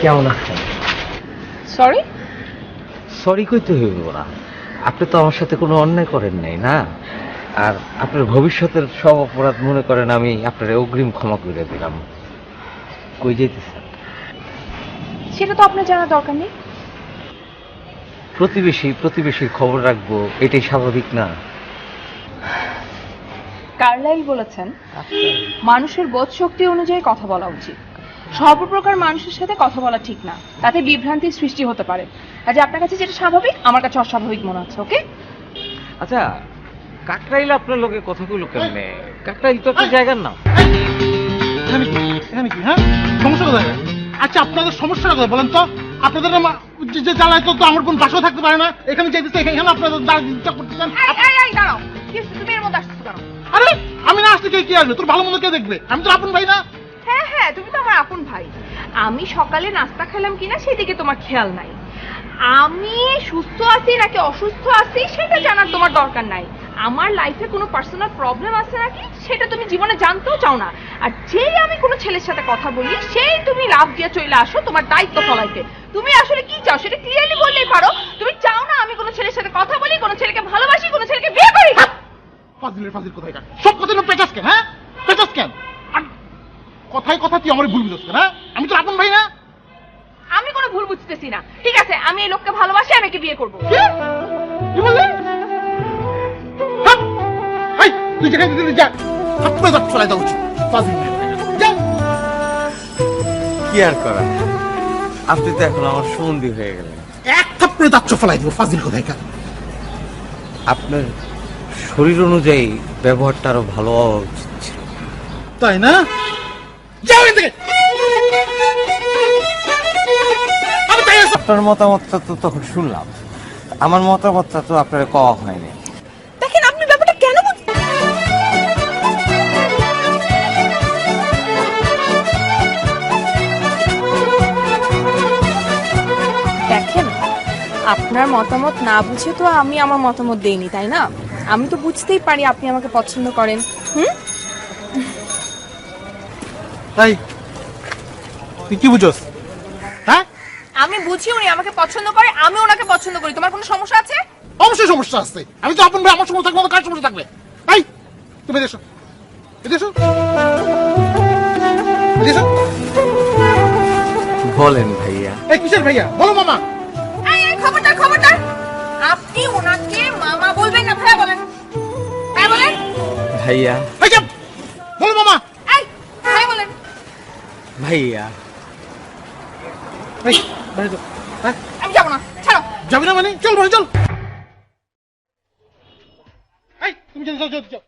কেমন আছেন? Sorry? Sorry কইতে হইব না, আপনি তো আমার সাথে কোনো অন্যায় করেন নাই না। আর আপনার ভবিষ্যতের সব অপরাধ মনে করেন আমি আপনার অগ্রিম ক্ষমা করে দিলাম। কই যেতেছেন? সেটা তো আপনার জানার দরকার নেই। প্রতিবেশীর খবর রাখবো, এটাই স্বাভাবিক না? কার্লাইল বলেছেন মানুষের বোধ শক্তি অনুযায়ী কথা বলা উচিত। সর্বপ্রকার মানুষের সাথে কথা বলা ঠিক না, তাতে বিভ্রান্তির সৃষ্টি হতে পারে। কাজে আপনার কাছে যেটা স্বাভাবিক আমার কাছে অস্বাভাবিক মনে হচ্ছে। ওকে? আচ্ছা, কাকরাইল আপনার লোকে কথা কইলো কেমনে? কাকরাইল তো একটা জায়গার নাম। এখানে কি হ্যাঁ সমস্যা কোথায়? আচ্ছা আপনাদের সমস্যাটা কোথায় বলেন তো? আপনাদের যে জ্বালায় তো আমার কোন বাসাও থাকতে পারে না, এখানে চাইতেছে এখানে আপনাদের দাঁড়া করতেছেন। দাঁড়াও, তুমি এর মধ্যে আসছো কেন? আরে আমি না আসলে কি আসবে? তোর ভালো মন্দ কে দেখবে? আমি তো আপন ভাই না? হ্যাঁ হ্যাঁ, তুমি তো আমার আপন ভাই। আমি সকালে নাস্তা খেলাম কিনা সেদিকে তোমার খেয়াল নাই। আমি সুস্থ আছি নাকি অসুস্থ আছি সেটা জানার তোমার দরকার নাই। আমার লাইফে কোনো পার্সোনাল প্রবলেম আছে নাকি সেটা তুমি জীবনে জানতেও চাও না। আর যেই আমি কোনো ছেলের সাথে কথা বলি সেই তুমি লাভ দিয়ে চলে আসো তোমার দায়িত্ব ফলাইতে। তুমি আসলে কি চাও সেটা ক্লিয়ারলি বললেই পারো। তুমি চাও না আমি কোনো ছেলের সাথে কথা বলি, কোনো ছেলেকে ভালোবাসি, কোনো ছেলেকে বিয়ে করি। ফাজিল কোথায় কাট সব কথা পেটাস কেন? হ্যাঁ পেটাস কেন? আর কথায় কথা তুই আমার ভুল বুঝছিস না? আমি তো আপন ভাই না? আমি কোনো ভুল বুঝতেছি না। ঠিক আছে, আমি এই লোককে ভালোবাসি, আমি একে বিয়ে করবো। কি বললি? তুই যেখানে দিলি যা, আপনার চলে যাওয়া উচিত। ফাজিল যা। কি আর করা, আপনি তো এখন আমার সঙ্গী হয়ে গেলেন। এক থাপ্পড়ে দাঁত ফেলাই দিব। ফাজিল কোথায় কাট? আপনার শরীর অনুযায়ী ব্যবহারটা আরো ভালো হওয়া উচিত ছিল। তাই না? যাও এখান থেকে। আপনার মতামতটা তো তখন শুনলাম, আমার মতামতটা তো আপনার কওয়া হয়নি। দেখেন আপনি ব্যাপারটা কেন দেখেন, আপনার মতামত না বুঝে তো আমি আমার মতামত দেইনি, তাই না? আমি তো বুঝতেই পারি আপনি আমাকে পছন্দ করেন। তাই তুই কি বুঝোস? হ্যাঁ আমি বুঝি উনি আমাকে পছন্দ করে, আমি ওনাকে পছন্দ করি। তোমার কোনো সমস্যা আছে? অবশ্যই সমস্যা আছে। আমি তো আপন ভাই, আমার সমস্যা থাকবে, কার সমস্যা থাকবে? এই তুমি এসো, এসো, এসো। বলেন ভাইয়া। এই কিসের ভাইয়া? বলো মামা। এই খবরদার খবরদার, আপনি ওনাকে মামা বলবেন না, ভাইয়া বলেন। ভাইয়া বলেন। ভাইয়া। এই চুপ, বলো মামা। এই ভাই বলেন। ভাইয়া। এই বাড়ি যাও। হ্যাঁ আমি যাবো না, ছাড়ো। যাবি না মানে? চল বাড়ি চল। এই তুমি যাও যাও যাও।